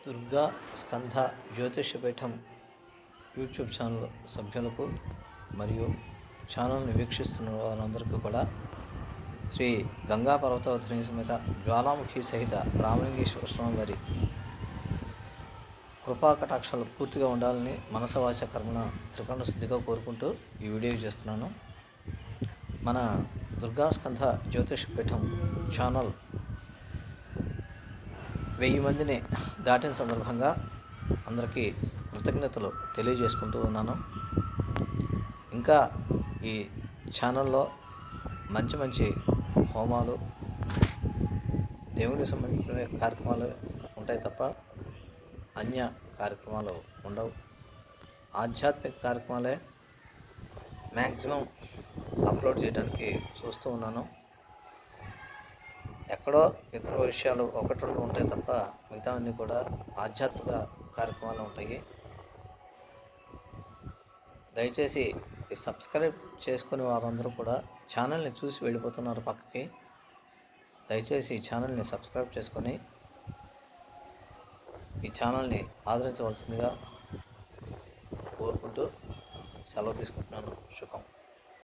Durga Skanda జ్యోతిష్యపీఠం YouTube channel సభ్యులకు మరియు ఛానల్ని వీక్షిస్తున్న వారందరికీ కూడా శ్రీ గంగా పర్వతవతిని సమేత జ్వాలాముఖి సహిత రామలింగేశ్వర స్వామి వారి కృపా కటాక్షాలు పూర్తిగా ఉండాలని మనసవాచ కర్మణ త్రికండ శుద్ధిగా కోరుకుంటూ ఈ వీడియో చేస్తున్నాను. మన దుర్గా స్కంధ జ్యోతిష్యపీఠం ఛానల్ 1000 మందిని దాటిన సందర్భంగా అందరికీ కృతజ్ఞతలు తెలియజేసుకుంటూ ఉన్నాను. ఇంకా ఈ ఛానల్లో మంచి హోమాలు, దేవుడికి సంబంధించిన కార్యక్రమాలు ఉంటాయి తప్ప అన్య కార్యక్రమాలు ఉండవు. ఆధ్యాత్మిక కార్యక్రమాలే మ్యాక్సిమం అప్లోడ్ చేయడానికి చూస్తూ ఉన్నాను. ఎక్కడో ఇతర విషయాలు ఒకటి రెండు ఉంటాయి తప్ప మిగతా అన్నీ కూడా ఆధ్యాత్మిక కార్యక్రమాలు ఉంటాయి. దయచేసి సబ్స్క్రైబ్ చేసుకునే వారందరూ కూడా ఛానల్ని చూసి వెళ్ళిపోతున్నారు పక్కకి. దయచేసి ఈ ఛానల్ని సబ్స్క్రైబ్ చేసుకొని ఈ ఛానల్ని ఆదరించవలసిందిగా కోరుకుంటూ సెలవు తీసుకుంటున్నాను. శుభం.